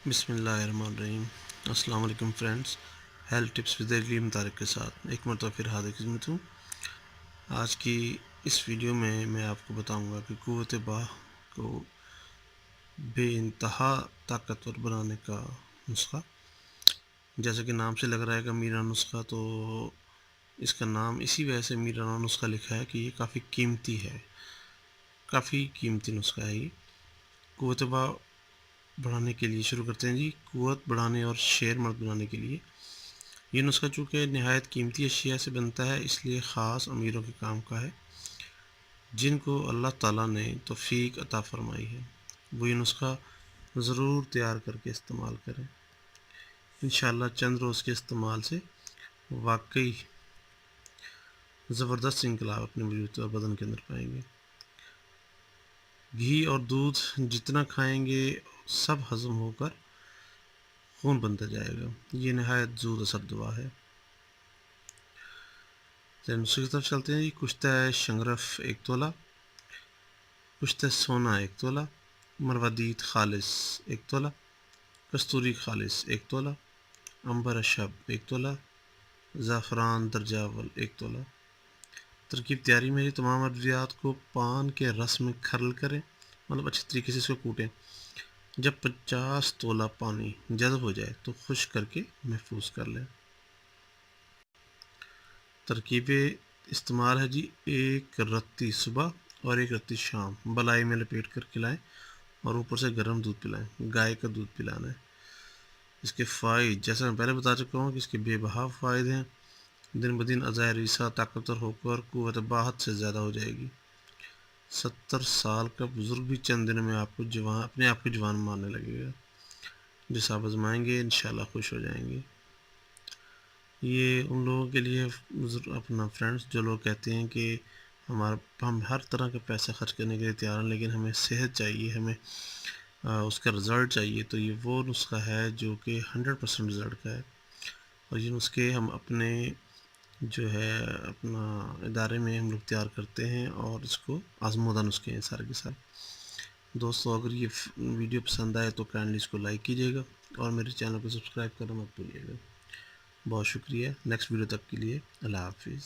بسم اللہ الرحمن الرحیم۔ السلام علیکم فرینڈس، ہیلتھ ٹپس ود علیم طارق کے ساتھ ایک مرتبہ پھر حاضر خدمت ہوں۔ آج کی اس ویڈیو میں میں آپ کو بتاؤں گا کہ قوت باہ کو بے انتہا طاقتور بنانے کا نسخہ۔ جیسا کہ نام سے لگ رہا ہے کہ میرا نسخہ، تو اس کا نام اسی وجہ سے میرا نسخہ لکھا ہے کہ یہ کافی قیمتی ہے، کافی قیمتی نسخہ ہے یہ۔ قوت باہ بڑھانے کے لیے شروع کرتے ہیں جی۔ قوت بڑھانے اور شیر مرد بنانے کے لیے یہ نسخہ چونکہ نہایت قیمتی اشیاء سے بنتا ہے، اس لیے خاص امیروں کے کام کا ہے، جن کو اللہ تعالیٰ نے توفیق عطا فرمائی ہے۔ وہ یہ نسخہ ضرور تیار کر کے استعمال کریں۔ انشاءاللہ چند روز کے استعمال سے واقعی زبردست انقلاب اپنے وجود اور بدن کے اندر پائیں گے۔ گھی اور دودھ جتنا کھائیں گے سب ہضم ہو کر خون بنتا جائے گا۔ یہ نہایت زود اثر دوا ہے۔ نسخے کی طرف چلتے ہیں جی۔ کشتہ شنگرف 1 تولہ، کشتہ سونا 1 تولہ، مروادیت خالص 1 تولہ، کستوری خالص 1 تولہ، عنبر اشب 1 تولہ، زعفران درجہ اول 1 تولہ۔ ترکیب تیاری میں تمام ادویات کو پان کے رس میں کھرل کریں، مطلب اچھی طریقے سے اس کو کوٹیں۔ جب 50 تولہ پانی جذب ہو جائے تو خشک کر کے محفوظ کر لیں۔ ترکیب استعمال ہے جی۔ 1 رتی صبح اور 1 رتی شام بلائی میں لپیٹ کر کھلائیں اور اوپر سے گرم دودھ پلائیں۔ گائے کا دودھ پلانا ہے۔ اس کے فوائد جیسا میں پہلے بتا چکا ہوں کہ اس کے بے بہا فوائد ہیں۔ دن بدن اعضائے ریسہ طاقتور ہو کر قوت باہت سے زیادہ ہو جائے گی۔ 70 سال کا بزرگ بھی چند دنوں میں آپ کو اپنے آپ کو جوان ماننے لگے گا۔ جسے آپ آزمائیں گے انشاءاللہ خوش ہو جائیں گے۔ یہ ان لوگوں کے لیے اپنا فرینڈس جو لوگ کہتے ہیں کہ ہم ہر طرح کا پیسہ خرچ کرنے کے لیے تیار ہیں، لیکن ہمیں صحت چاہیے، ہمیں اس کا رزلٹ چاہیے، تو یہ وہ نسخہ ہے جو کہ 100% رزلٹ کا ہے۔ اور یہ نسخے ہم اپنے جو ہے اپنا ادارے میں ہم لوگ تیار کرتے ہیں، اور اس کو آزمودہ نسخے ہیں سارے کے سارے۔ دوستو اگر یہ ویڈیو پسند آئے تو کائنڈلی اس کو لائک کیجیے گا اور میرے چینل کو سبسکرائب کرنا مت بھولیے گا۔ بہت شکریہ۔ نیکسٹ ویڈیو تک کے لیے اللہ حافظ۔